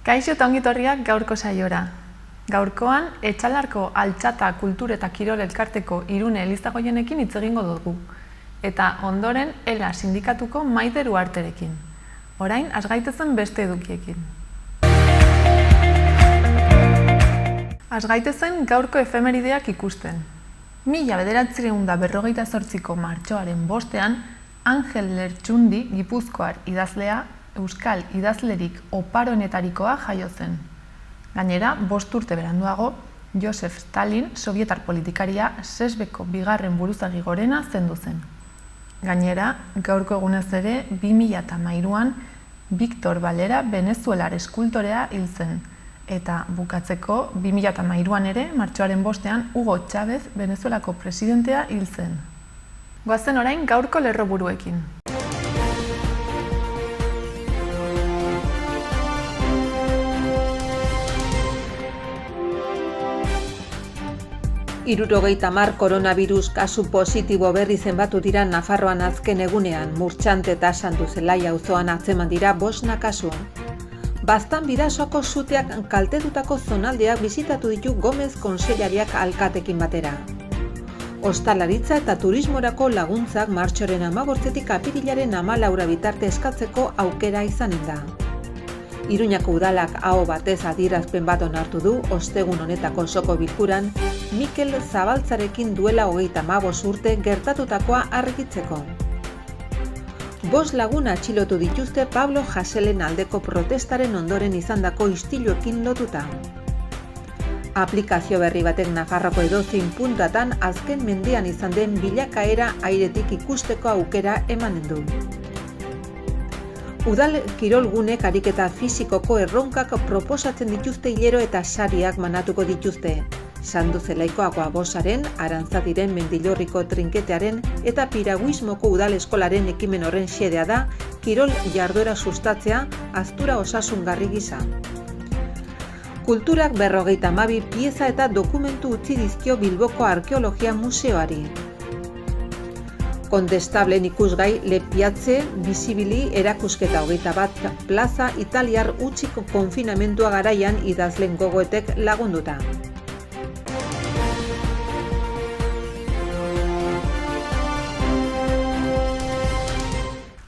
Kaixo eta ongi etorriak gaurko saiora. Gaurkoan, Etxalarko Altxata Kultur eta Kirol Elkarteko Irune Elizagoienekin hitz egingo dugu. Eta ondoren, ELA sindikatuko Maider Uharterekin. Orain, has gaitezen beste edukiekin. Has gaitezen gaurko efemerideak ikusten. 1948ko martxoaren 5ean, Angel Lertxundi Gipuzkoar idazlea, euskal idazlerik oparoenetarikoa jaio zen. Gainera, 5 urte beranduago, Josef Stalin, sovietar politikaria, SESBeko bigarren buruzagi gorena zendu zen. Gainera, gaurko egunez ere, 2013an, Victor Valera venezuelar eskultorea hil zen. Eta bukatzeko, 2013an ere, martxoaren 5ean, Hugo Chávez, Venezuelako presidentea hil zen. Goazen orain gaurko lerroburuekin. Hirurogeita hamar koronavirus kasu positibo berri zenbatu dira Nafarroan azken egunean, Murtxante eta Santu Zelaia auzoan atzeman dira 5 kasu. Baztan Bidasoako suteak kaltetutako zonaldeak bisitatu ditu Gomez kontseilariak alkatekin batera. Ostalaritza eta turismorako laguntzak martxoaren 15tik apirilaren 14 bitarte eskatzeko aukera izanen da. Iruñako udalak aho batez adierazpen bat onartu du ostegun honetako osoko bilkuran Mikel Zabaltzarekin duela 35 urte gertatutakoa argitzeko. 5 lagun atxilotu dituzte Pablo Haselen aldeko protestaren ondoren izandako istiluekin lotuta. Aplikazio berri batek Nafarroko edozein puntatan azken mendean izan den bilakaera airetik ikusteko aukera emanen du. Udal kirolgunek ariketa fisikoko erronkak proposatzen dituzte hilero eta sariak manatuko dituzte. Santu Zelaikoako Abosaren, Arantzadiren Mendillorriko trinketearen eta Piraguismoko udal eskolaren ekimen horren xedea da kirol jarduera sustatzea aztura osasungarri gisa. Kulturak 52 pieza eta dokumentu utzi dizkio Bilboko Arkeologia Museoari. Kondestablen ikusgai Le Piazze Visibili erakusketa 21 plaza italiar utziko konfinamentua garaian idazlen gogoetek lagunduta.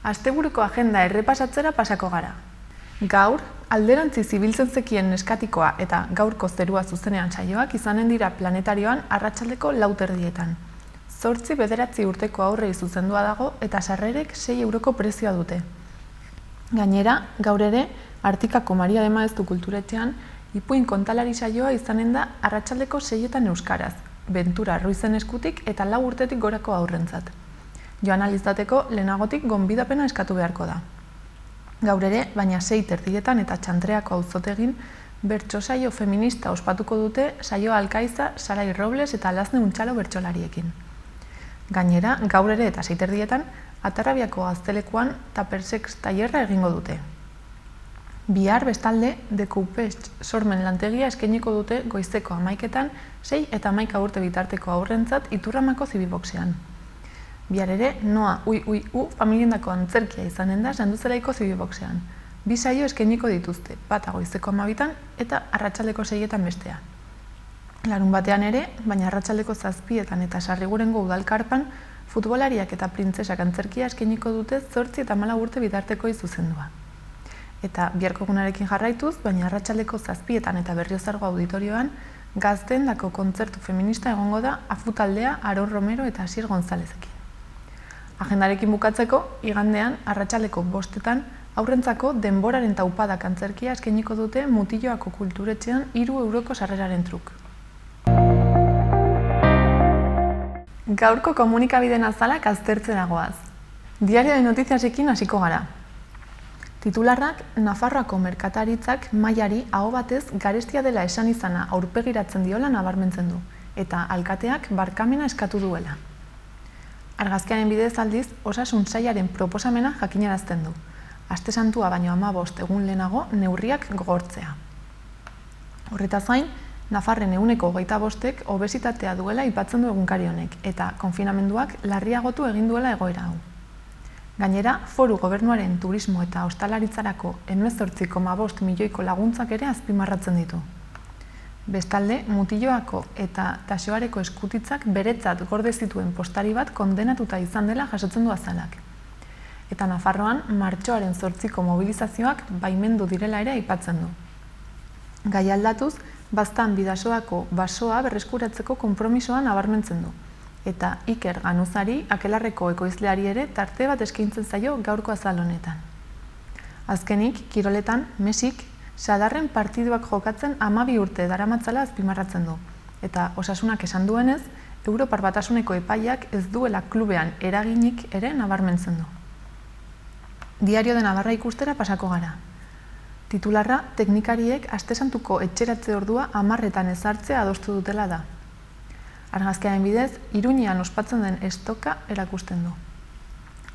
Asteburuko agenda errepasatzera pasako gara. Gaur, alderantzi zibiltzen zekien neskatikoa eta gaurko zerua zuzenean saioak izanen dira planetarioan arratsaldeko 4:00. 8-9 urteko aurrei zuzendua dago eta sarrerek 6 euroko prezioa dute. Gainera, gaur ere, Artikako Maria de Maeztu kulturetxean, ipuin kontalari saioa izanen da arratsaldeko 6etan euskaraz, Bentura Ruizen eskutik eta 4 urtetik gorako aurrentzat. Joan alizateko lehenagotik gonbidapena eskatu beharko da. Gaur ere, baina 6:30 eta Txantreako auzotegin, bertso saio feminista ospatuko dute saio Alkaiza, Sarai Robles eta Lazne Untxalo bertsolariekin. Gainera, gaur ere eta 6:30 Atarrabiako gaztelekuan Tapersex tailerra egingo dute. Bihar bestalde, Decoupest sormen lantegia eskainiko dute goizeko 11etan 6 eta 11 urte bitarteko aurrentzat Iturramako zibiboxean. Bihar ere, Noa familiendako antzerkia izanen da Santu Zelaiko zibiboxean. 2 saio eskainiko dituzte, bata goizeko 12etan eta arratsaldeko 6etan bestea. Larunbatean ere, baina arratsaldeko 7etan eta Sarrigurengo udalkarpan, futbolariak eta printzesak antzerkia eskainiko dute 8 eta 14 urte bitarteko izuzendua. Eta biharko egunarekin jarraituz, baina arratsaldeko 7etan eta Berriozargo auditorioan, gazteendako kontzertu feminista egongo da Afutaldea, Aron Romero eta Asier Gonzalezekin. Agendarekin bukatzeko, igandean, arratsaldeko 5etan, aurrentzako denboraren taupadak antzerkia eskainiko dute Mutilloako kulturetxean 3 euroko sarreraren truk. Gaurko komunikabideen azalak aztertzera goaz. Diario de Notiziasekin hasiko gara. Titularrak Nafarroako merkataritzak mailari aho batez garestia dela esan izana aurpegiratzen diola nabarmentzen du, eta alkateak barkamena eskatu duela. Argazkiaren bidez aldiz, osasun sailaren proposamena jakinarazten du. Aste santua baino 15 egun lehenago neurriak gogortzea. Horretaz gain, Nafarren 25%ek obesitatea duela aipatzen du egunkari honek, eta konfinamenduak larriagotu egin duela egoera hau. Gainera, foru gobernuaren turismo eta ostalaritzarako 18,5 milioiko laguntzak ere azpimarratzen ditu. Bestalde, Mutilloako eta Taxoareko eskutitzak beretzat gorde zituen postari bat kondenatuta izan dela jasotzen du azalak. Eta Nafarroan, martxoaren 8ko mobilizazioak baimendu direla ere aipatzen du. Gai aldatuz, Baztan Bidasoako basoa berreskuratzeko konpromisoa nabarmentzen du. Eta Iker Ganuzari, Akelarreko ekoizleari ere tarte bat eskaintzen zaio gaurko azal honetan. Azkenik, kiroletan, Mesik, sadarren partiduak jokatzen 12 urte daramatzala azpimarratzen du. Eta Osasunak esan duenez, Europar Batasuneko epaiak ez duela klubean eraginik ere nabarmentzen du. Diario de Navarra ikustera pasako gara. Titularra, teknikariek astesantuko etxeratze ordua 10etan ezartzea adostu dutela da. Argazkiaren bidez, Iruñean ospatzen den estoka erakusten du.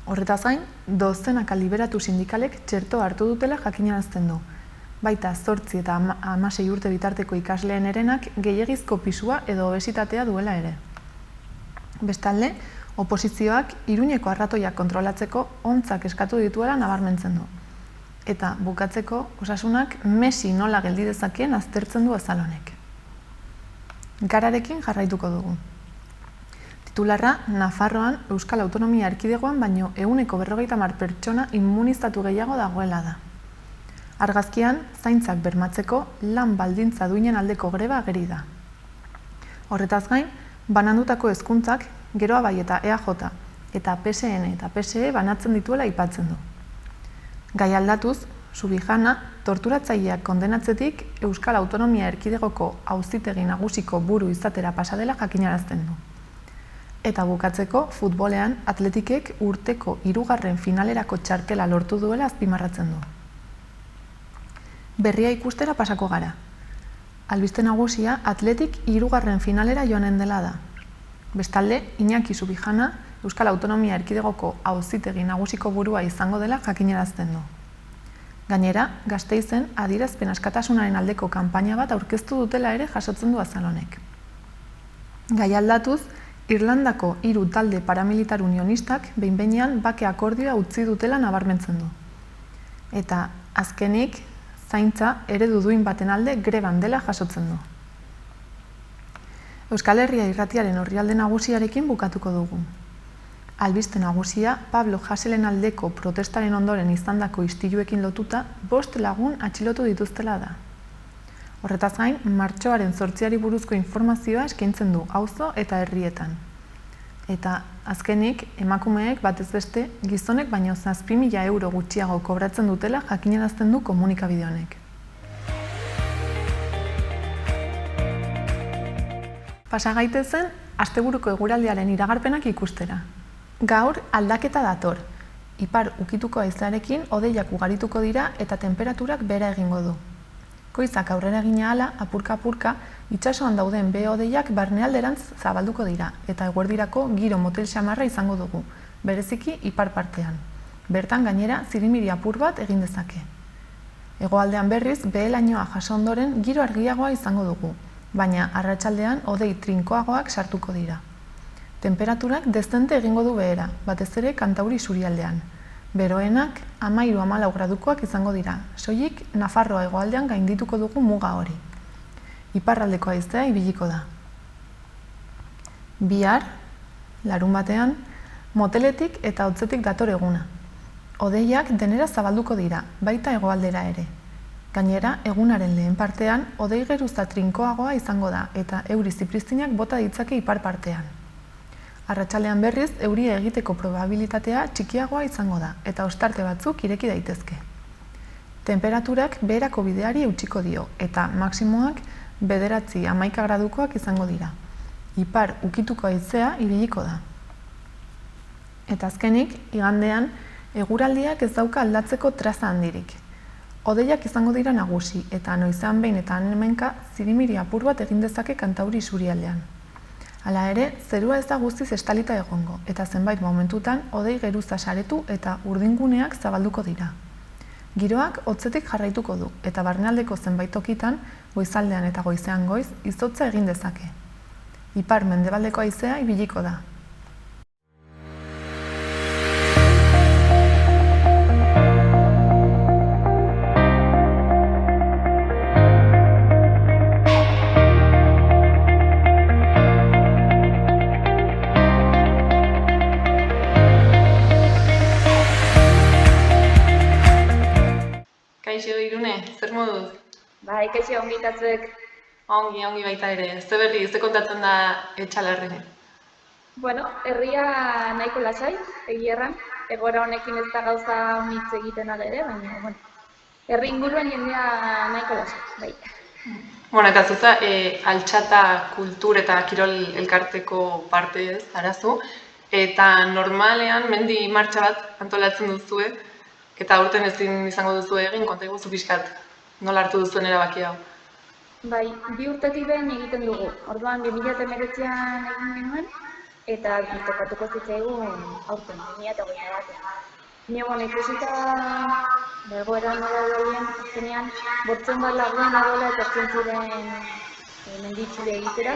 Horretaz gain, dozenaka liberatu sindikalek txerto hartu dutela jakinarazten du. Baita 8 eta 16 urte bitarteko ikasleen erenak gehiegizko pisua edo obesitatea duela ere. Bestalde, oposizioak Iruñeko arratoiak kontrolatzeko ontzak eskatu dituela nabarmentzen du. Eta bukatzeko, Osasunak Messi nola geldi dezakeen aztertzen du azal honek. Gararekin jarraituko dugu. Titularra, Nafarroan Euskal Autonomia Erkidegoan baino 150 pertsona immunizatu gehiago dagoela da. Argazkian, zaintzak bermatzeko lan baldintza duinen aldeko greba ageri da. Horretaz gain, banandutako hezkuntzak Geroa Bai eta EAJ eta PSN eta PSE banatzen dituela aipatzen du. Gai aldatuz, Subijana, torturatzaileak kondenatzetik Euskal Autonomia Erkidegoko Auzitegi Nagusiko buru izatera pasadela jakinarazten du. Eta bukatzeko, futbolean Atletikek urteko 3. finalerako txartela lortu duela azpimarratzen du. Berria ikustera pasako gara. Albiste nagusia Atletik 3. finalera joanen dela da. Bestalde, Iñaki Subijana, Euskal Autonomia Erkidegoko Auzitegi Nagusiko burua izango dela jakinarazten du. Gainera, Gasteizen adierazpen askatasunaren aldeko kanpaina bat aurkeztu dutela ere jasotzen du azal honek. Gai aldatuz, Irlandako 3 talde paramilitar unionistak behin-behinean bake akordioa utzi dutela nabarmentzen du. Eta azkenik, zaintza eredu duin baten alde greban dela jasotzen du. Euskal Herria irratiaren orrialde nagusiarekin bukatuko dugu. Albiste nagusia, Pablo Haselen aldeko protestaren ondoren izandako istiluekin lotuta 5 lagun atxilotu dituztela da. Horretaz gain, martxoaren 8ari buruzko informazioa eskaintzen du auzo eta herrietan. Eta azkenik, emakumeek batez beste gizonek baino 7.000 euro gutxiago kobratzen dutela jakinarazten du komunikabide honek. Pasa gaitezen, asteburuko eguraldiaren iragarpenak ikustera. Gaur aldaketa dator. Ipar ukituko haizearekin hodeiak ugarituko dira eta tenperaturak behera egingo du. Goizak aurrera egina ahala, apurka-apurka, itsasoan dauden behe-hodeiak barnealderantz zabalduko dira eta eguerdirako giro motel xamarra izango dugu, bereziki ipar partean. Bertan gainera zirimiri apur bat egin dezake. Hegoaldean berriz behe-lainoa jaso ondoren giro argiagoa izango dugu, baina arratsaldean hodei trinkoagoak sartuko dira. Temperaturak dezente egingo du behera, batez ere Kantauri isurialdean. Beroenak 13-14 gradukoak izango dira, soilik Nafarroa hegoaldean gaindituko dugu muga hori. Iparraldeko haizea ibiliko da. Bihar, larunbatean, moteletik eta hotzetik dator eguna. Hodeiak denera zabalduko dira, baita hegoaldera ere. Gainera, egunaren lehen partean, hodei geruza trinkoagoa izango da eta euri zipriztinak bota ditzake ipar partean. Arratsalean berriz, euria egiteko probabilitatea txikiagoa izango da eta ostarte batzuk ireki daitezke. Temperaturak beherako bideari eutsiko dio eta maksimoak 9-11 gradukoak izango dira. Ipar ukituko haizea ibiliko da. Eta azkenik, igandean, eguraldiak ez dauka aldatzeko traza handirik. Hodeiak izango dira nagusi eta noizean behin eta hemenka zirimiri apur bat egin dezake Kantauri isurialdean. Hala ere, zerua ez da guztiz estalita egongo eta zenbait momentutan hodei geruza saretu eta urdinguneak zabalduko dira. Giroak hotzetik jarraituko du eta barnealdeko zenbait tokitan, goizaldean eta goizean goiz, izotza egin dezake. Ipar mendebaldeko haizea ibiliko da. Kaixo Irune, zer moduz? Bai, kaixo ongitatzuek. Ongi baita ere. Ze berri, ze kontatzen da Etxalarren? Bueno, herria nahiko lasai, egierran. Egoera honekin ez da gauza honitz egiten ala ere, baina, bueno, herri inguruan jendea nahiko lasai, bai. Bueno, eta zuza, altxata kultur eta kirol elkarteko parte ez, arazu. Eta normalean, mendi martxa bat antolatzen duzue, eta aurten ezin izango duzu egin, konta iguzu pixkat, nola hartu duzuen erabaki hau? Bai, 2 urtetik behin egiten dugu. Orduan 2019an egin genuen eta tokatuko zitzaigun aurten 2021 batean. Ni ikusita egoera nola dauden azkenean bortzen bat lagun edola etortzen ziren menditzure egitera,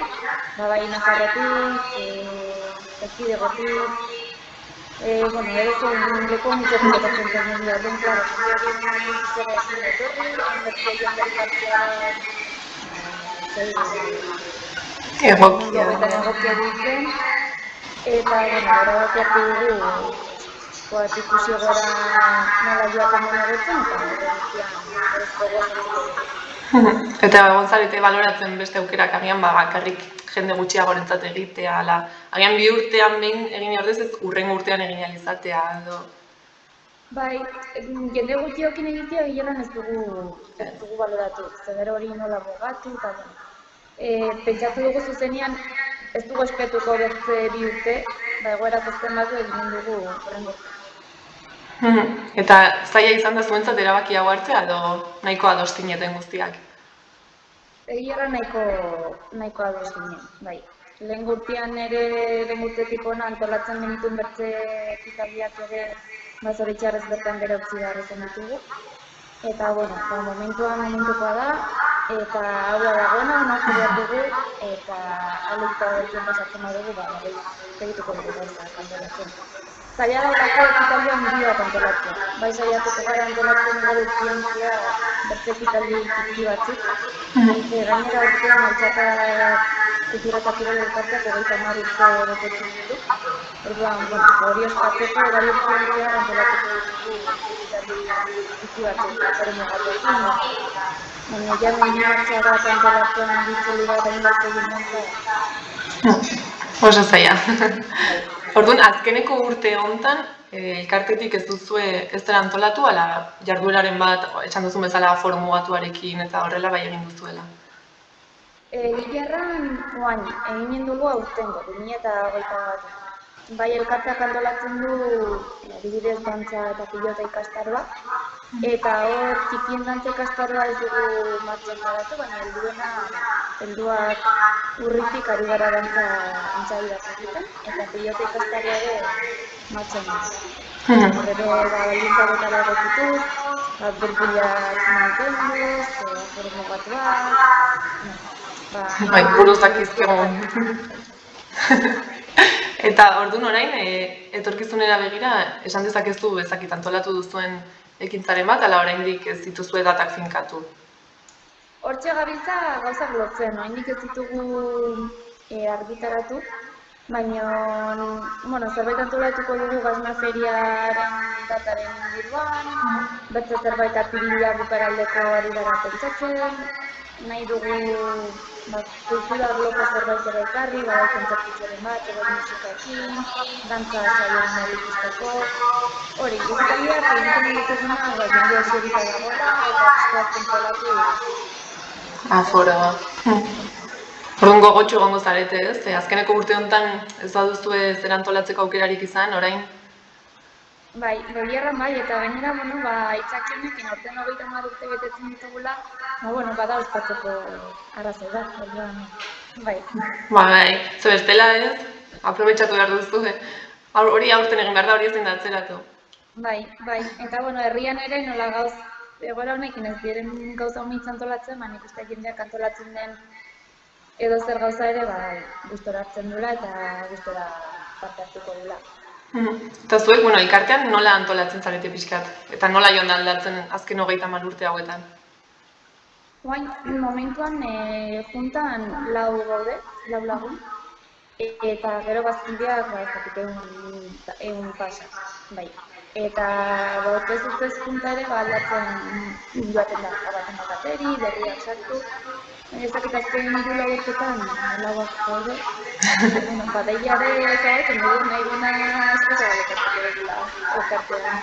bai Nafarroatik, Erkidegotik, bueno, edo leko mitzatik etortzen zen jendea, orduan, klaro, jendeari zera ezin etorri, hainbertzea jendeari partearen egokia ditzen, eta, bueno, erabaki hartu dugu, ikusi gara nola joaten den egotzen, eta guztian berezko gozatzen. Eta egon zarete baloratzen beste aukerak agian bakarrik jende gutxiagorentzat egitea, agian 2 urtean behin egin ordez ez hurrengo urtean egin ahal izatea, edo... Bai, jende gutxiokin egitea gileran ez dugu baloratu, zer hori nola bogatu, eta pentsatu dugu zuzenean ez dugu espetuko bertze 2 urte, egoera kozten batu egin dugu horrengo. Eta zaila izan da zuentzat erabaki hau hartzea, edo nahiko adostineten guztiak? Egia nahiko adostinen, bai. Lehen urtean ere, lehen urtetik hona antolatzen genituen bertze ekitaldiak ere zoritxarrez bertan bere utzi behar izan ditugu. Eta, bueno, momentukoa da, eta hau da dagoena, onartu behar dugu, eta alegita bertzen pasatzen badugu, egituko dugu gauzak antolatzen. Zaila daulako ekitaldia handi bat antolatzen. Bai saiatuko gara antolatzen gero zientzia bertze ekitaldi txiki batzuk. Gainera urtean altxata kultura eta kirol elkarteak 30 urte betetzen ditu. Orduan, hori ospatzeko bai zientzia antolatuko ditugu ekitaldi txiki batzuk, hori mugatekin. Baina ja mendi martxa bat antolatzen ditzuli bat hainbat egin nintzen. Oso zaila. Orduan, azkeneko urte hontan, elkartetik ez duzue ez dela antolatu, ala jardueraren bat, esan duzun bezala foru mugatuarekin eta horrela bai egin duzuela? Gilerran, egin dugu aurtengo, 2021 bat. Bai elkarteak antolatzen du, adibidez dantza eta pilota ikastaroa, eta hor txikien dantza ikastaroa ez dugu martxan garatu, baina helduak urritik ari gara dantza entzaidak egiten, eta pilota ikastaroa ere martxan gara. Horre baldintza betara egotituz, burbuliak mantenduz, aforo mugatuak... buruzak izkegon. Eta orduan orain, etorkizunera begira, esan dezakezu ezakit antolatu duzuen ekintzaren bat, ala oraindik ez dituzue datak finkatu? Hortxe gabiltza gauzak lotzen, oraindik ez ditugu argitaratu, baina zerbait antolatuko dugu Gazma feriaren dataren inguruan, beste zerbait apirila bukaraldeko ari gara pentsatzen, nahi dugu kultura arloko zerbait ere ekarri, bai kontzertutxoren bat, bai musikaekin, dantza saioan ikusteko. Hori, ekitaldiak egiten dituguna, jende eserita dagoela eta pixkat kontrolatu. Aforoa. Orduan gogotxo egongo zarete ez? Azkeneko urte honetan ez baduzue zer antolatzeko aukerarik izan, orain? Bai, Gobierran bai, eta gainera, itzakionekin aurten 30 urte betetzen ditugula, bada ospatzeko arrazoi da, orduan, bai. Bai, zo bestela ez, aprobetxatu behar duzu, hori aurten egin behar da, hori ezin da atzeratu. Bai, eta herrian ere nola gauz, egoera honekin ez diren gauza honitz antolatzen, nik uste jendeak antolatzen den edo zer gauza ere, gustora hartzen dula eta gustora parte hartuko dula. Eta zuek, elkartean nola antolatzen zarete pixkat? Eta nola joan aldatzen azken 30 urte hauetan? Momentuan juntan 4 gaude, 4 lagun. eta gero bazkindiak, ez dakit, ehun pasa, bai. Eta urtez punta ere aldatzen joaten da, baten bakateri, berriak sartu. Ez dakit azken 3 urtetan, lauak daude. Badaia ere, ez nahi duna esposa galekatuko dugula elkartean.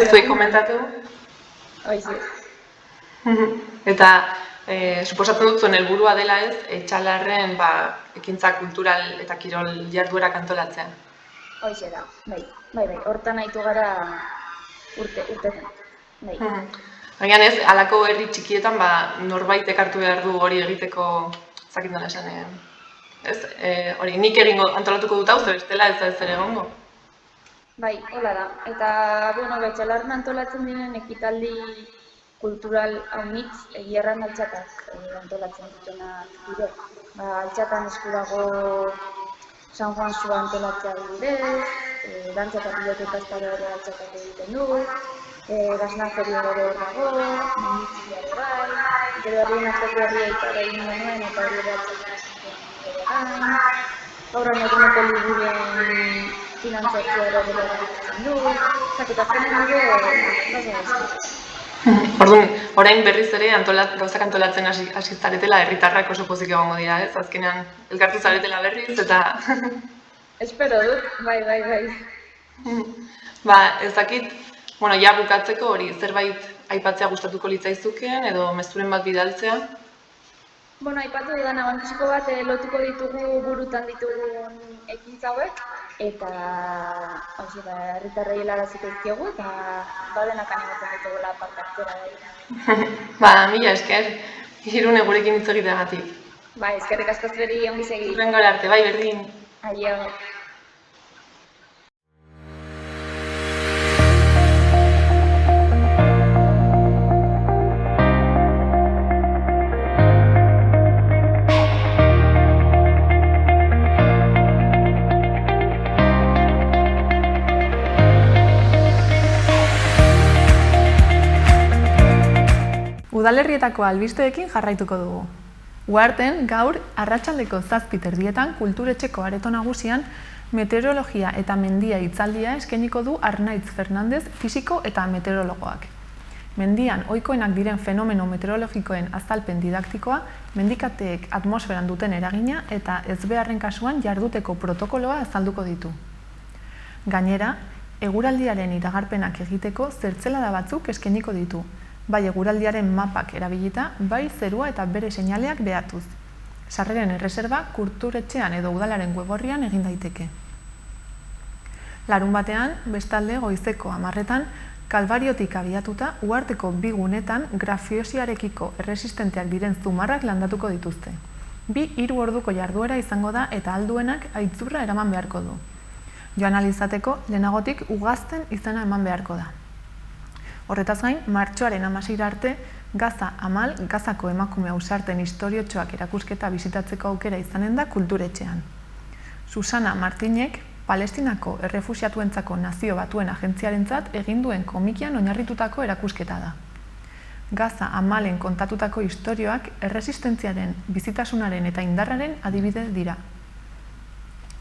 Zuei komentatu? Hoize. Eta suposatzen dut zuen helburua dela ez, Etxalarren ekintza kultural eta kirol jarduerak antolatzea. Hoize da, bai. Hortan nahitu gara urtetan, bai. Baina ez, halako herri txikietan norbait ekartu behar du hori egiteko, zakit nola esan, hori nik antolatuko dut hau, ze bestela ez da ez ere egongo. Bai, hola da. Eta, Etxalarren antolatzen diren ekitaldi kultural haunitz, egierran altxatak antolatzen dutenak dire. Altxatan eskurago San Juan Sua antolatzea bidez, dantza eta piloteka ere altxatak egiten du, Gazna feria ere hor dago, mendizia ere bai, gero herrien arteko herria ikara egin genuen eta hori ere altxatak ere gain. Gaur eguneko liburuen finantzatzea ere erabiltzen du, eta azkenean ere Orduan, orain berriz ere gauzak antolatzen hasi zaretela, herritarrak oso pozik egongo dira, ez? Azkenean elkartu zaretela berriz eta... Espero dut, bai. Ez dakit, ja bukatzeko hori, zerbait aipatzea gustatuko litzaizukeen edo mezuren bat bidaltzea? Aipatu dudan abantziko bat lotuko ditugu burutan ditugun ekintza hauek, eta herritarrei helaraziko dizkiegu eta badenak animatzen dituela parte hartzera. Mila esker, Irune gurekin hitz egiteagatik. Eskerrik asko zuri ongi segi. Hurrengora arte, bai berdin. Aio. Udalerrietako albisteekin jarraituko dugu. Uharten, gaur, arratsaldeko 7:00 kulturetxeko areto nagusian meteorologia eta mendia hitzaldia eskainiko du Arnaitz Fernandez fisiko eta meteorologoak. Mendian ohikoenak diren fenomeno meteorologikoen azalpen didaktikoa, mendikateek atmosferan duten eragina eta ezbeharren kasuan jarduteko protokoloa azalduko ditu. Gainera, eguraldiaren iragarpenak egiteko zertzelada batzuk eskainiko ditu, bai eguraldiaren mapak erabilita, bai zerua eta bere seinaleak behatuz. Sarreren erreserba kulturetxean edo udalaren web-orrian egin daiteke. Larunbatean, bestalde goizeko 10:00, Kalbariotik abiatuta, Uharteko 2 gunetan grafiosiarekiko erresistenteak diren zumarrak landatuko dituzte. 2-3 orduko jarduera izango da eta alduenak aitzurra eraman beharko du. Joan alizateko, lehenagotik ugazten izena eman beharko da. Horretaz gain, martxoaren 16 arte, Gaza Amal, Gazako emakume ausarten historiotxoak erakusketa bisitatzeko aukera izanen da kulturetxean. Susana Martinek, Palestinako errefuxiatuentzako Nazio Batuen agentziarentzat egin duen komikian oinarritutako erakusketa da. Gaza Amalen kontatutako istorioak erresistentziaren, bizitasunaren eta indarraren adibide dira.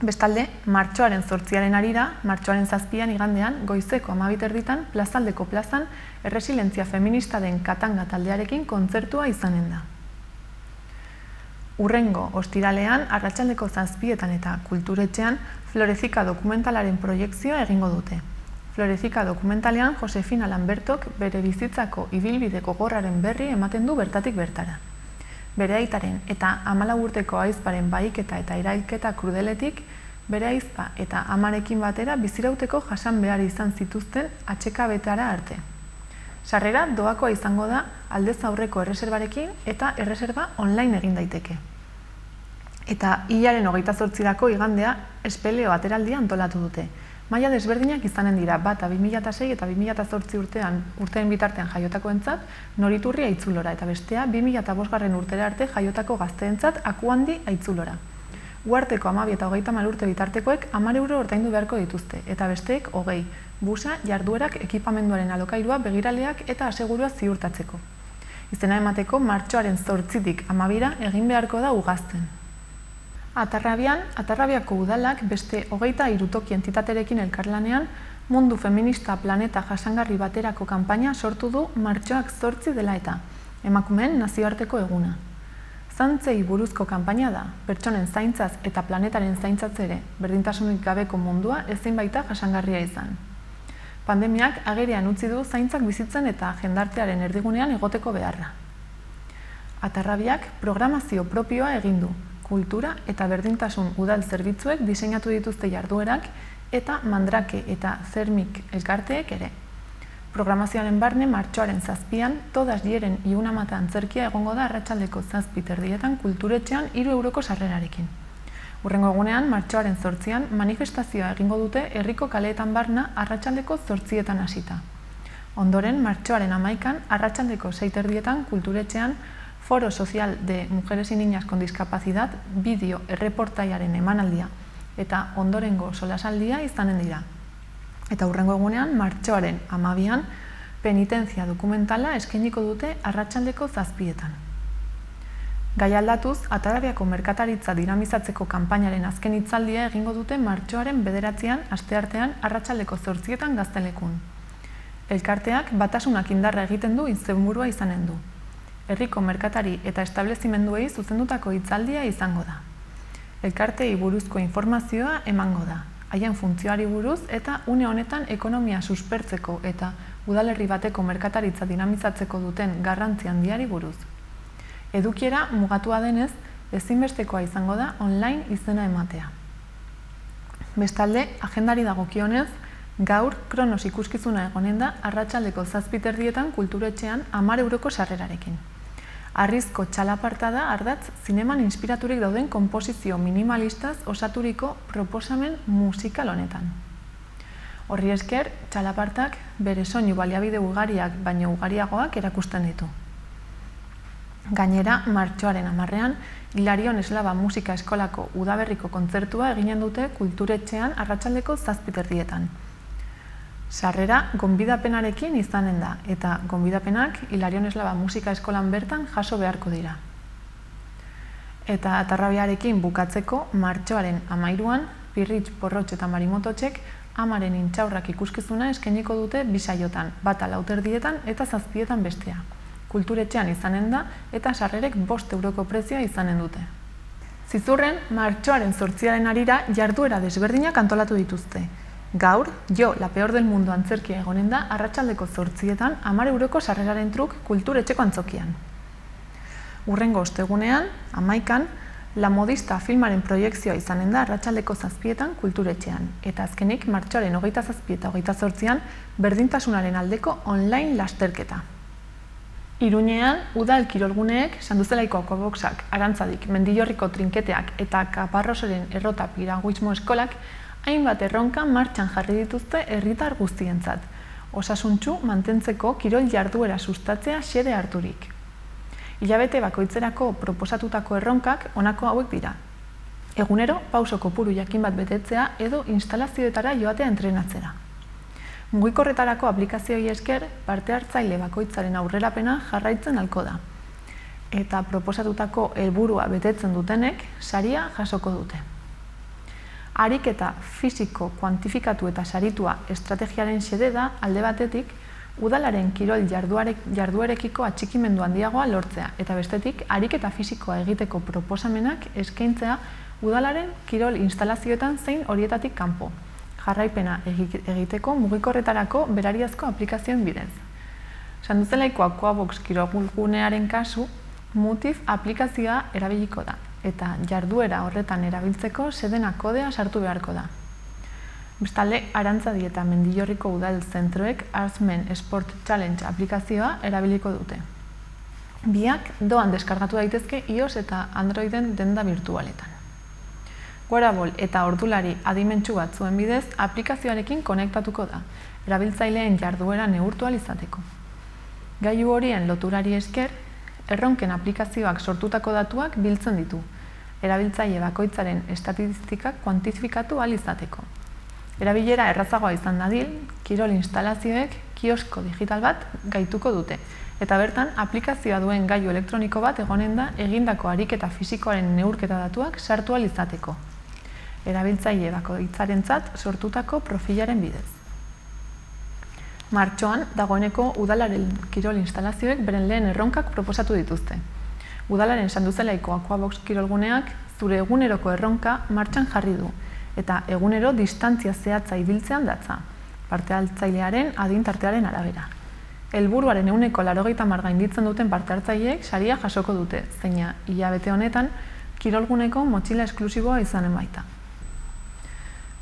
Bestalde, martxoaren 8 harira, martxoaren 7 igandean, goizeko 12:30 plazaldeko plazan erresilentzia feminista den Katanga taldearekin kontzertua izanen da. Hurrengo ostiralean, arratsaldeko 7 eta kulturetxean, Florezika dokumentalaren proiekzioa egingo dute. Florezika dokumentalean, Josefina Lambertok bere bizitzako ibilbide gogorraren berri ematen du bertatik bertara. Bere aitaren eta 14 urteko ahizparen bahiketa eta erailketa krudeletik, bere ahizpa eta amarekin batera bizirauteko jasan behar izan zituzten atsekabetara arte. Sarrera doakoa izango da aldez aurreko erreserbarekin eta erreserba online egin daiteke. Eta hilaren 28 igandea espeleo ateraldia antolatu dute. Maila desberdinak izanen dira, bata 2006 eta 2008 urteen bitartean jaiotakoentzat Noriturri Aitzulora eta bestea 2005 urtera arte jaiotako gazteentzat Akuandi Aitzulora. Uharteko 12 eta 30 urte bitartekoek 10 euro ordaindu beharko dituzte eta besteek 20, busa, jarduerak, ekipamenduaren alokairua, begiraleak eta asegurua ziurtatzeko. Izena emateko martxoaren 8tik 12 egin beharko da Ugazten. Atarrabiako udalak beste 23 toki entitaterekin elkarlanean mundu feminista planeta jasangarri baterako kanpaina sortu du martxoak 8 dela eta, emakumeen nazioarteko eguna. Zantzei buruzko kanpaina da, pertsonen zaintzaz eta planetaren zaintzaz ere, berdintasunik gabeko mundua ezin baita jasangarria izan. Pandemiak agerian utzi du zaintzak bizitzen eta jendartearen erdigunean egoteko beharra. Atarrabiak programazio propioa egin du, kultura eta berdintasun udal zerbitzuek diseinatu dituzte jarduerak eta Mandrake eta Zermik elkarteek ere. Programazioaren barne martxoaren 7an, todas dieren y una mata antzerkia egongo da arratsaldeko 7:30 kulturetxean 3 euroko sarrerarekin. Hurrengo egunean, martxoaren 8an, manifestazioa egingo dute herriko kaleetan barna arratsaldeko 8etan hasita. Ondoren, martxoaren 11an, arratsaldeko 6:30 kulturetxean Foro Social de Mujeres y Niñas con Discapacidad bideo erreportaiaren emanaldia eta ondorengo solasaldia izanen dira. Eta hurrengo egunean, martxoaren 12an, penitentzia dokumentala eskainiko dute arratsaldeko 7etan. Gai aldatuz, Atarrabiako merkataritza dinamizatzeko kanpainaren azken hitzaldia egingo dute martxoaren 9an asteartean arratsaldeko 8etan Gaztelekun. Elkarteak batasunak indarra egiten du izenburua izanen du. Herriko merkatari eta establezimenduei zuzendutako hitzaldia izango da. Elkarteei buruzko informazioa emango da, haien funtzioari buruz eta une honetan ekonomia suspertzeko eta udalerri bateko merkataritza dinamizatzeko duten garrantzi handiari buruz. Edukiera mugatua denez, ezinbestekoa izango da online izena ematea. Bestalde, agendari dagokionez, gaur Kronos ikuskizuna egonen da arratsaldeko 7:30 kulturetxean 10 euroko sarrerarekin. Arrizko txalaparta da ardatz zineman inspiraturik dauden konposizio minimalistaz osaturiko proposamen musikal honetan. Horri esker, txalapartak bere soinu baliabide ugariak baino ugariagoak erakusten ditu. Gainera, martxoaren 10ean, Hilarion Eslaba Musika Eskolako udaberriko kontzertua eginen dute kulturetxean arratsaldeko 7:30. Sarrera gonbidapenarekin izanen da, eta gonbidapenak Hilarion Eslaba Musika Eskolan bertan jaso beharko dira. Eta Atarrabiarekin bukatzeko, martxoaren 13an, Pirritx, Porrotx eta Marimototxek amaren intxaurrak ikuskizuna eskainiko dute bi saiotan, bata 4:30 eta 7etan bestea. Kulturetxean izanen da eta sarrerek 5 euroko prezioa izanen dute. Zizurren, martxoaren 8aren harira jarduera desberdinak antolatu dituzte. Gaur, Jo, la peor del mundo antzerkia egonen da arratsaldeko 8etan 10 euroko sarreraren truk kulturetxeko antzokian. Hurrengo ostegunean, 11an, La Modista filmaren proiekzioa izanen da arratsaldeko 7etan kulturetxean, eta azkenik martxoaren 27 eta 28an berdintasunaren aldeko online lasterketa. Iruñean, udal kirolguneek, Sanduzelaiko Aquaboxak, Arantzadik, Mendillorriko trinketeak eta Kaparrosoren errota piraguismo eskolak hainbat erronka martxan jarri dituzte herritar guztientzat, osasuntsu mantentzeko kirol jarduera sustatzea xede harturik. Hilabete bakoitzerako proposatutako erronkak honako hauek dira. Egunero, pauso kopuru jakin bat betetzea edo instalazioetara joatea entrenatzera. Mugikorretarako aplikazioei esker, parte hartzaile bakoitzaren aurrerapena jarraitzen halko da. Eta proposatutako helburua betetzen dutenek saria jasoko dute. Ariketa fisiko kuantifikatu eta saritua estrategiaren xede da alde batetik, udalaren kirol jarduerekiko atxikimendu handiagoa lortzea, eta bestetik, ariketa fisikoa egiteko proposamenak eskaintzea udalaren kirol instalazioetan zein horietatik kanpo. Jarraipena egiteko mugikorretarako berariazko aplikazioen bidez. Sanduzelaiko Aquabox kirolgunearen kasu, Mutif aplikazioa erabiliko da, eta jarduera horretan erabiltzeko sedena kodea sartu beharko da. Bestalde, Arantzadi eta Mendillorriko udal zentroek Arsmen Sport Challenge aplikazioa erabiliko dute. Biak doan deskargatu daitezke iOS eta Androiden denda virtualetan. Wearable eta ordulari adimentsu batzuen bidez aplikazioarekin konektatuko da, erabiltzaileen jarduera neurtu ahal izateko. Gailu horien loturari esker, erronken aplikazioak sortutako datuak biltzen ditu, erabiltzaile bakoitzaren estatistikak kuantifikatu ahal izateko. Erabilera errazagoa izan dadin, kirol instalazioek kiosko digital bat gaituko dute, Eta bertan, aplikazioa duen gailu elektroniko bat egonen da egindako ariketa fisikoaren neurketa datuak sartu ahal izateko. Erabiltzaile bakoitzarentzat sortutako profilaren bidez. Martxoan, dagoeneko udalaren kirol instalazioek beren lehen erronkak proposatu dituzte. Udalaren Sanduzelaiko Aquabox kirolguneak zure eguneroko erronka martxan jarri du, eta egunero distantzia zehatza ibiltzean datza, parte hartzailearen adintartearen arabera. Helburuaren 80% gainditzen duten parte hartzaileek saria jasoko dute, zeina hilabete honetan kirolguneko motxila esklusiboa izanen baita.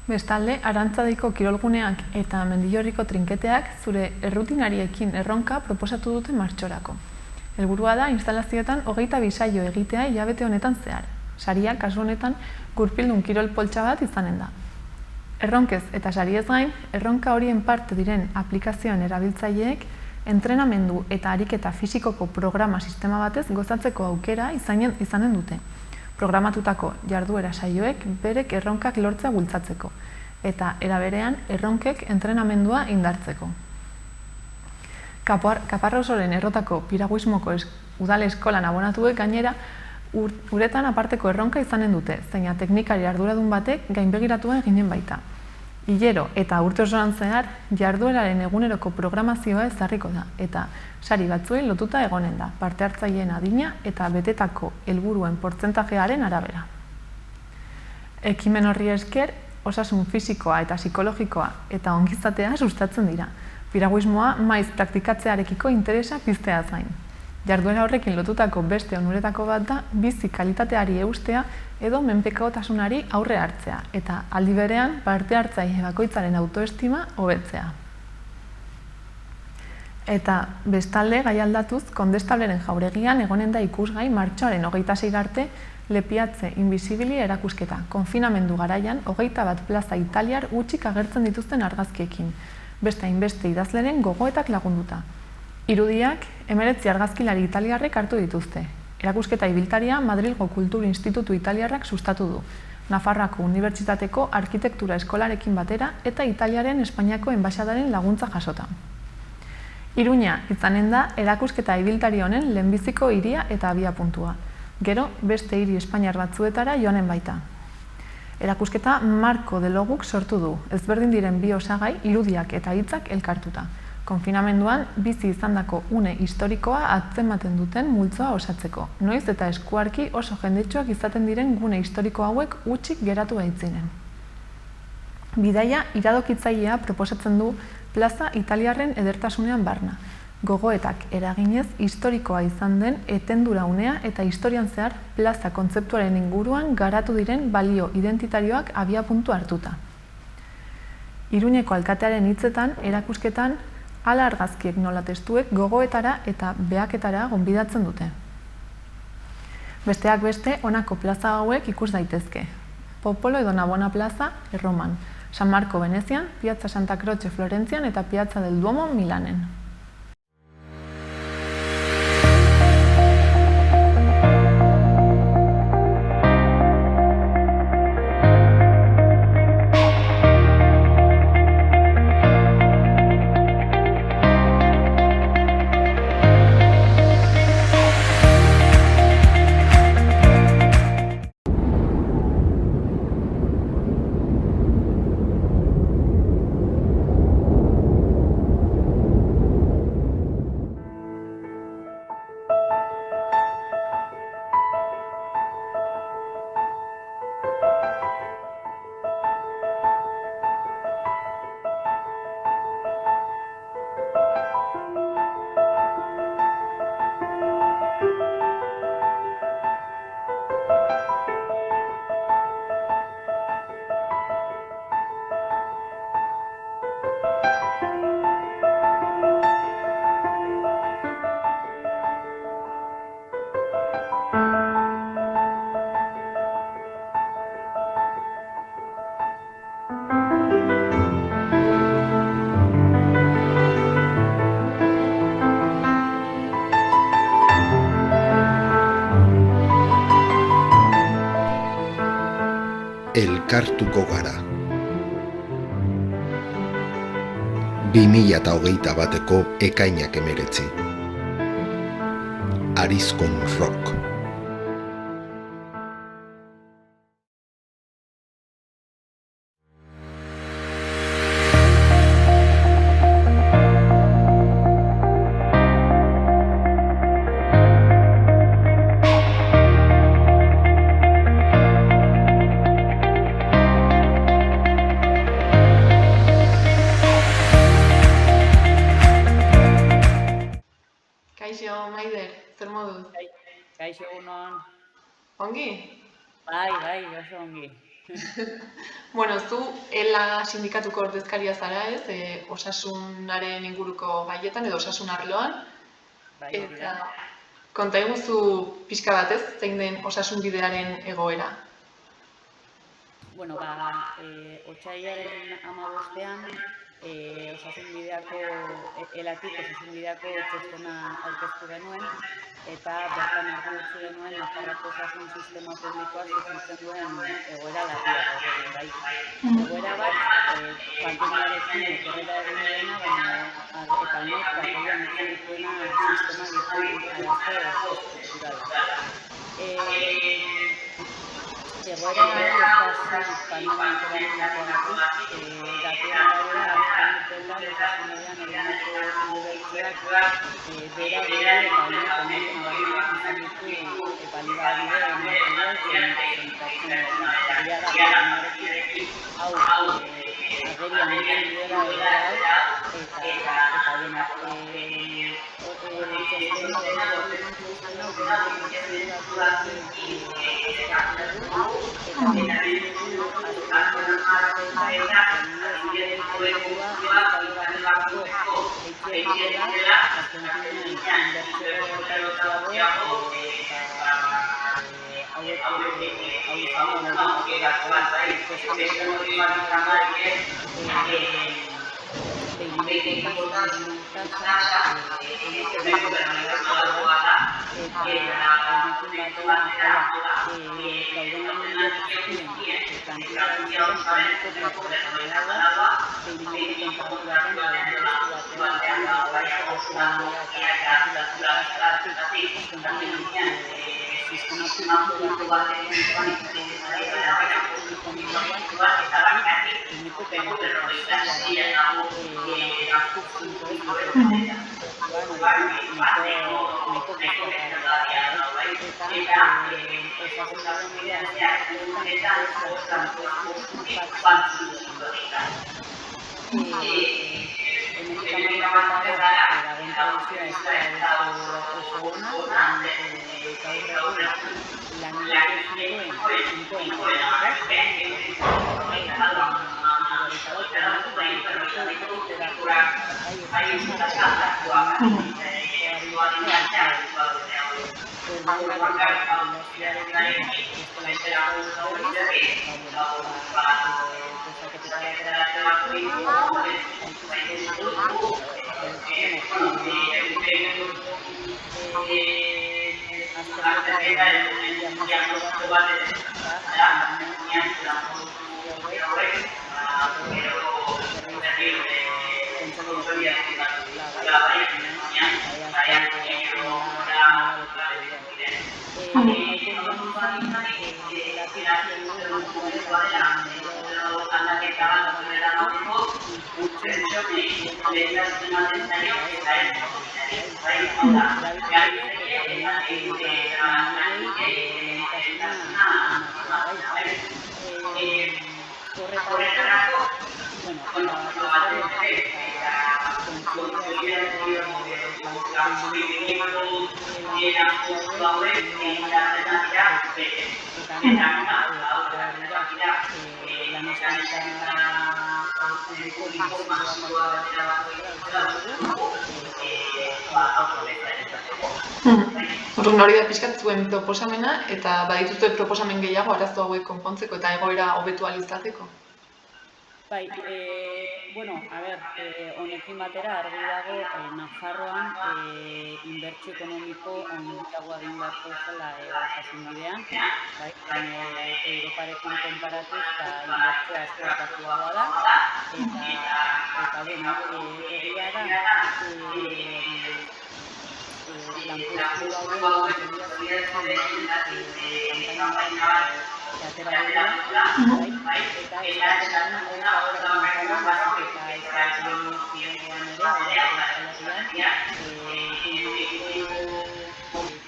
Bestalde, Arantzadeiko kirolguneak eta Mendillorriko trinketeak zure errutinariekin erronka proposatu dute martxorako. Helburua da instalazioetan 22 saio egitea hilabete honetan zehar. Saria, kasu honetan, gurpildun kirol poltsa bat izanen da. Erronkez eta sariez gain, erronka horien parte diren aplikazioen erabiltzaileek entrenamendu eta ariketa fisikoko programa sistema batez gozatzeko aukera izanen dute. Programatutako jarduera saioek berek erronkak lortzea bultzatzeko, eta era berean erronkek entrenamendua indartzeko. Kaparrosoren errotako piraguismoko udal eskolan abonatuek gainera uretan aparteko erronka izanen dute, zeina teknikari arduradun batek gainbegiratua eginen baita. Hilero eta urte osoan zehar, jardueraren eguneroko programazioa ezarriko da, eta sari batzuei lotuta egonen da, parte hartzaileen adina eta betetako helburuen portzentajearen arabera. Ekimen horri esker, osasun fisikoa eta psikologikoa eta ongizatea sustatzen dira, piraguismoa maiz praktikatzearekiko interesa pizteaz gain. Jarduera horrekin lotutako beste onuretako bat da bizi kalitateari eustea edo menpekotasunari aurre hartzea, eta aldi berean parte hartzaile bakoitzaren autoestima hobetzea. Eta bestalde, gai aldatuz, Kondestableren jauregian egonen da ikusgai martxoaren 26 arte Lepiatze Invisibili erakusketa, konfinamendu garaian 21 plaza italiar gutxik agertzen dituzten argazkiekin, beste hainbeste idazleren gogoetak lagunduta. Irudiak 19 argazkilari italiarrek hartu dituzte. Erakusketa ibiltaria Madrilgo Kultur Institutu Italiarrak sustatu du, Nafarroako Unibertsitateko Arkitektura Eskolarekin batera eta Italiaren Espainiako enbaxadaren laguntza jasota. Iruña izanen da erakusketa ibiltari honen lehenbiziko hiria eta abiapuntua. Gero beste hiri espainiar batzuetara joanen baita. Erakusketa Marko de Loguk sortu du, ezberdin diren bi osagai irudiak eta hitzak elkartuta. Konfinamenduan bizi izandako une historikoa atzematen duten multzoa osatzeko, noiz eta eskuarki oso jendetsuak izaten diren gune historiko hauek hutsik geratu baitzinen. Bidaia iradokitzailea proposatzen du plaza italiarren edertasunean barna, gogoetak eraginez historikoa izan den etendura unea eta historian zehar plaza kontzeptuaren inguruan garatu diren balio identitarioak abiapuntu hartuta. Iruñeko alkatearen hitzetan, erakusketan, hala argazkiek nola testuek gogoetara eta behaketara gonbidatzen dute. Besteak beste, honako plaza hauek ikus daitezke. Popolo edo Navona plaza, Erroman, San Marco Venezian, Piazza Santa Croce Florentzian eta Piazza del Duomo Milanen. Elkartuko gara. 2021ko ekainak 19. Arizkon Rock. Kaixo, Maider, zer moduz? Kaixo egunon, Ongi? bai, oso ongi. Bueno, zu ELA sindikatuko ordezkaria zara, ez? Osasunaren inguruko gaietan edo osasun arloan. Bai, hori da. Eta konta iguzu pixka bat, ez? Zein den osasun bidearen egoera. Bueno, otsailaren 15ean osasunbideako elatik osasunbideako txostena aurkeztu genuen eta bertan argi utzi genuen Nafarroako osasun sistema publikoa sufritzen duen egoera larria gaur egun bai. Egoera bat pandemiarekin okerrera egin duena, baina eta honek agerian utzi dituena sistema dituen arazo estrukturalak. Egoera eskasi pandemiak eragindakoagatik, datuen arabera azken urteetan osasunean egindako inbertsioak behera dugu eta honek ondorio nabarmenak izan ditu baliabide material zein pertsonaletan. Egia da pandemiarekin hau agerian utzi duela egoera hau eta denak Orduan hori da pixkat zuen proposamena eta badituzue proposamen gehiago arazo hauek konpontzeko eta egoera hobetu ahal izateko. Bai, honekin batera argi dago Nafarroan inbertsio ekonomiko handiagoa egin beharko zela osasunbidean, bai, Europarekin konparatuz inbertsioa asko eskartuagoa da eta egia da lanpostu hauen kontsolidazioarekin nolabait kanpaina bat atera dugula, bai? Eta eskatzen duguna hori da hor Nafarroan, baizik eta Euskal Autonomia Erkidegoan ere, hau da Euskal Herrian,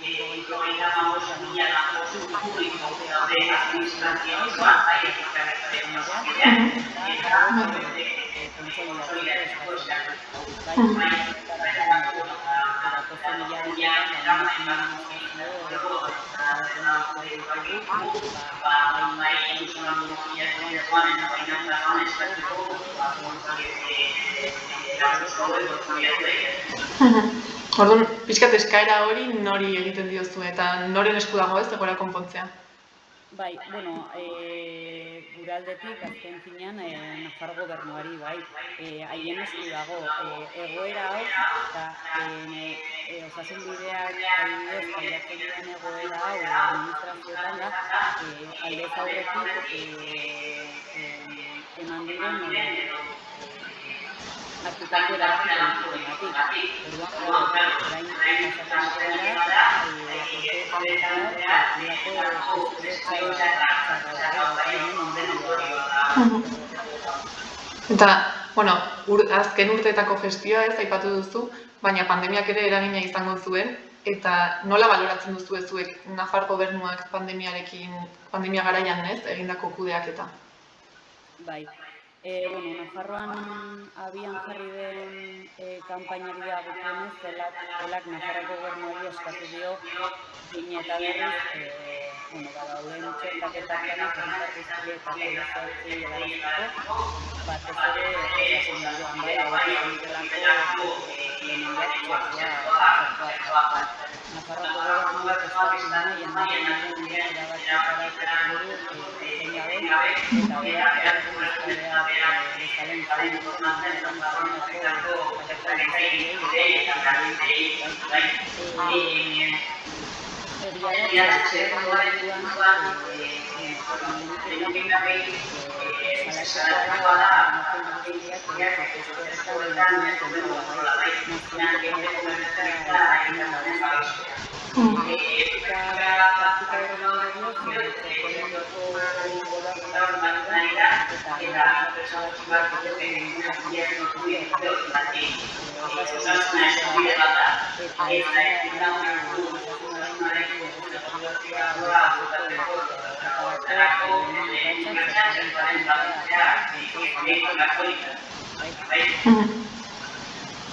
hirurogeita bost lanpostu publiko daude administrazioan zehar, bai, eta hauek kontsolidatzeko eskatzen dugu. Bai, datozen hilabetean Orduan, pixkat eskaera hori nori egiten diozu eta noren esku dago ez egoera konpontzea? Bai, bueno, gure aldetik azken finean Nafar gobernuari, bai, haien esku dago egoera hau, eta osasun bideak adibidez pairatzen duen egoera hau administrazioetan da, aldez aurretik eman diren hartutako erabaki politikoengatik. Orduan, orain pasatzen gara, urteetan Eta, bueno, azken urteetako gestioa ez aipatu duzu, baina pandemiak ere eragina izango zuen, eta nola baloratzen duzu zuek Nafar gobernuak pandemia garaian ez, egindako kudeaketa? Bai. Bueno, Nafarroan abian jarri den kanpainari dagokionez, elak Nafarroko gobernuari eskatu dio behin eta berriz, dauden txertaketak lanak herritar guztiek eta poblaziatzei helarazteko, batez ere osasun bidean bai, hauek delako lehenengoak txertua. Nafarroko gobernuak eskatu nahi ematen diren erabakietara etortzen du etengabe, eta berak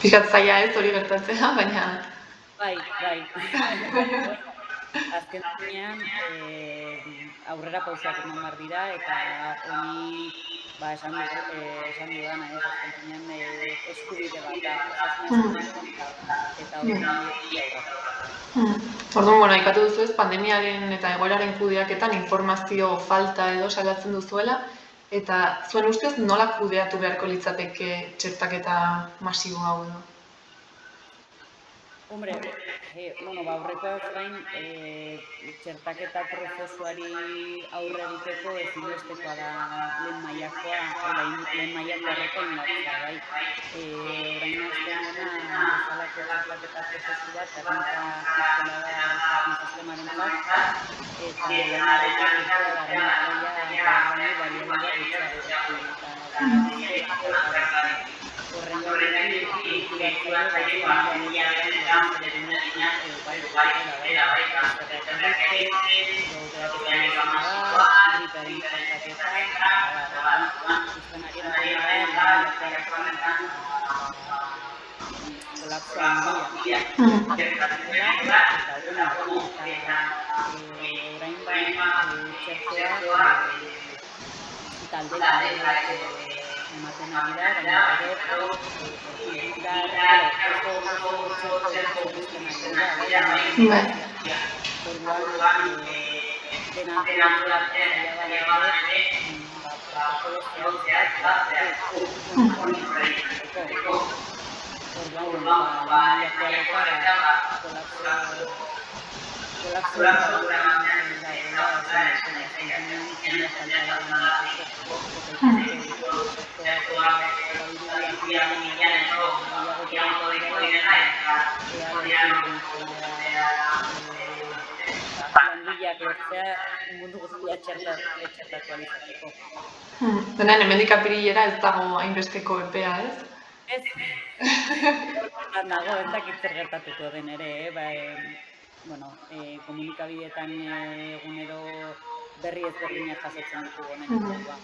Pixkat zaila ez hori gertatzea, baina... Bai. Azken finean, aurrera pausoak eman behar dira, eta honi esan dudana, azken finean eskubide bat da, eta hori Orduan, aipatu duzu ez, pandemiaren eta egoeraren kudeaketan informazio falta edo salatzen duzuela, eta zuen ustez nola kudeatu beharko litzateke txertaketa masibo hau edo? Hombre, aurrekoaz gain, txertaketa prozesuari aurre egiteko ezinbestekoa da lehen mailakoa arreta indartzea, bai. Orain azten dena, bezalako txertaketa prozesu bat, erronka itzela da osasun sistemarentzat, eta lehen arreta urtea garrantzia baliabide gutxiago. Horren horretik, ematen ari da, baina gero ea lortzen dugun langileak lortzea mundu guztia txertatu alizatzeko. Denean, hemendik apirilera ez dago hainbesteko epea, ez? Ez, nago, ez dakit zer gertatuko den ere, komunikabideetan egunero berri ezberdinak jasotzen ditugu honen inguruan.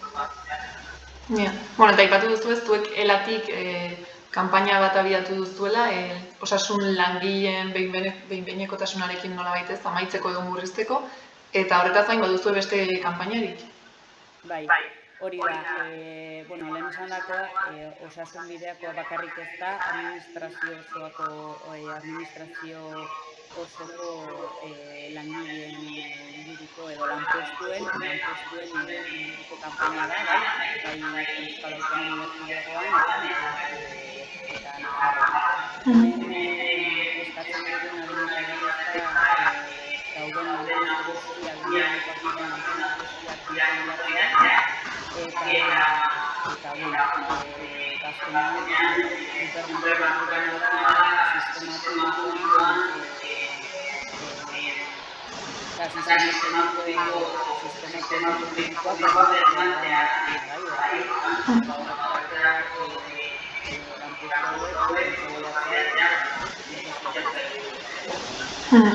Bueno, eta aipatu duzu ez, zuek elatik kanpaina bat abiatu duzuela, osasun langileen behin-behinekotasunarekin nolabait ez, amaitzeko edo murrizteko, eta horretaz gain baduzu beste kanpainarik? Bai, hori da, lehen esandakoa, osasun bideakoa bakarrik ez da, administrazio osoko langileen inguruko edo lanpostuen inguruko kanpaina da, bai Euskal Autonomia Erkidegoan eta Nafarroan. Eskatzen dugun adin eta gauden lanpostu guztiak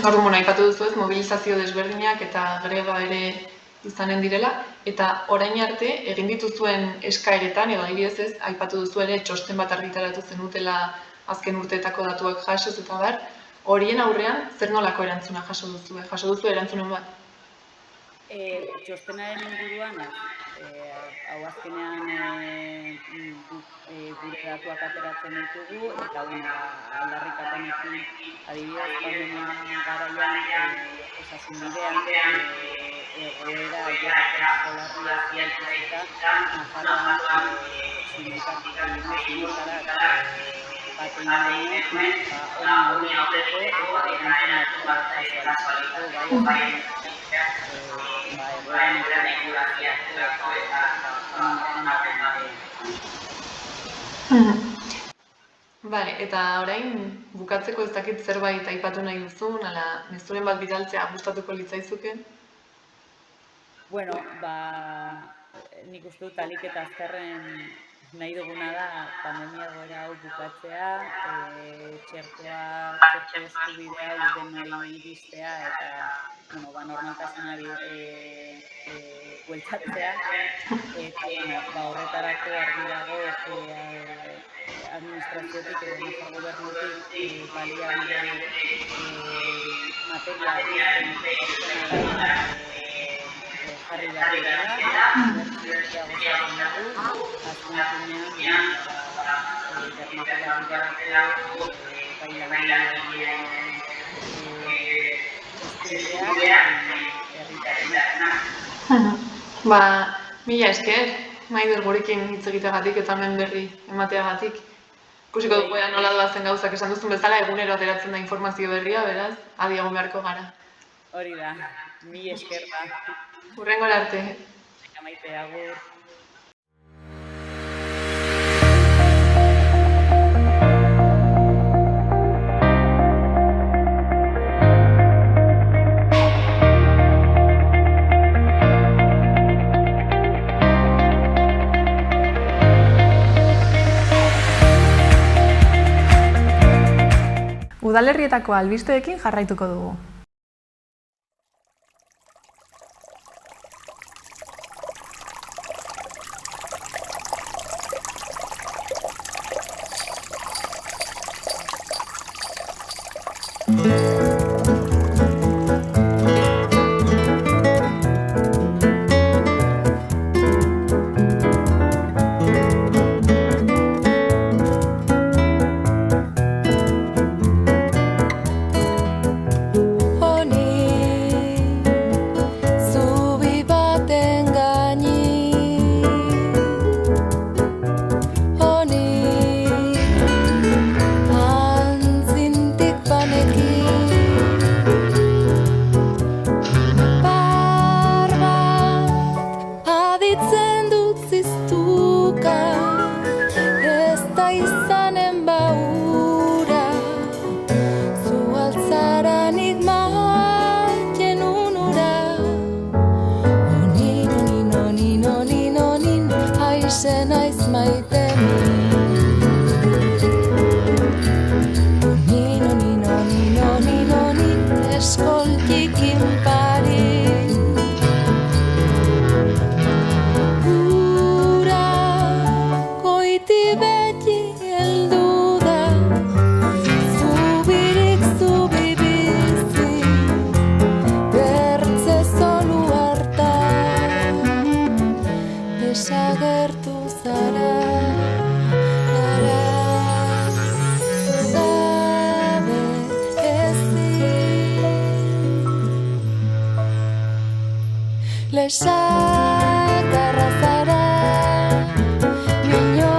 Orduan, aipatu duzu ez, mobilizazio desberdinak eta greba ere izanen direla, eta orain arte egin dituzuen eskaeretan, edo adibidez ez, aipatu duzu ere txosten bat argitaratu zenutela azken urteetako datuak jasoz eta bar, horien aurrean zer nolako erantzuna jaso duzu? Jaso duzu erantzunen bat? Txostenaren inguruan, hau azkenean gure datuak ateratzen ditugu, eta aldarrikapenekin adibidez pandemia garaian osasun bidean egoera eskolarria zientifika Nafarroan sindikatarak bat egin honi aurre egiteko eta erantzun batzuk Bale, eta orain bukatzeko ez dakit zerbait aipatu nahi duzun, ala mezuren bat bidaltzea gustatuko litzaizuke? Bueno, nik uste dut alik eta azkarren nahi duguna da pandemia egoera hau bukatzea, txerto eskubidea denoi iristea eta normaltasunari bueltatzea, eta horretarako argi dago administraziotik edo Nafar gobernutik baliabide material jarri behar dira, bertziortea gozatzen dugu, azken finean, dermatologiko bai langileen eskubideak herritarrenak. Mila esker, Maider gurekin hitz egiteagatik eta hemen berri emateagatik. Ikusiko dugu nola doazen gauzak esan duzun bezala, egunero ateratzen da informazio berria, beraz, adi egon beharko gara. Hori da, mila esker da. Hurrengora arte. Maite, agur. Udalerrietako albisteekin jarraituko dugu. Antzintik banekin lesakarra zara, mino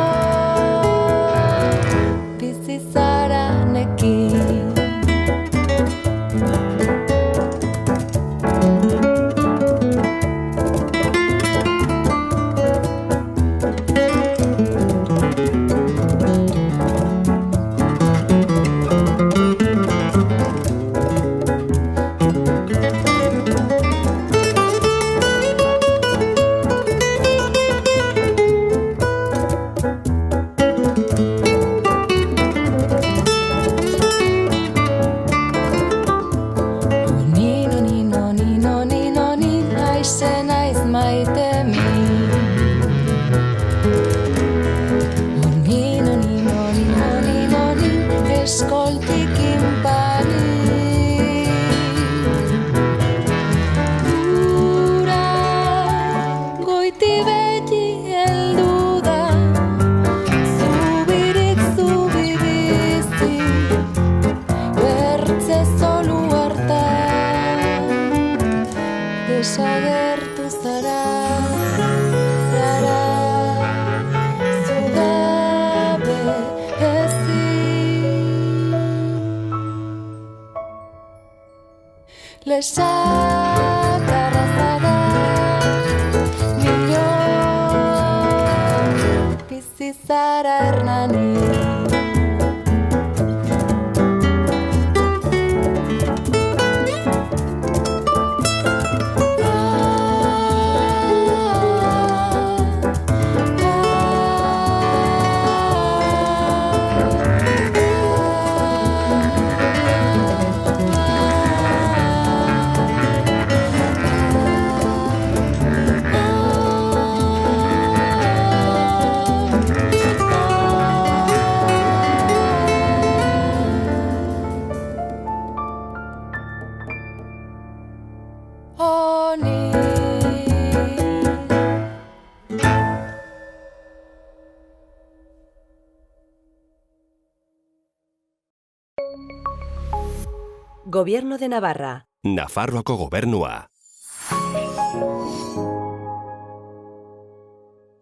bizi zara nekin. Eskoltikin pari Ura goiti beti heldu da Zubirik zubi bizi Bertze zolu hartan Desagertu zara lesakarra zara, mino bizi zara Hernani. Gobierno de Navarra. Nafarroako gobernua.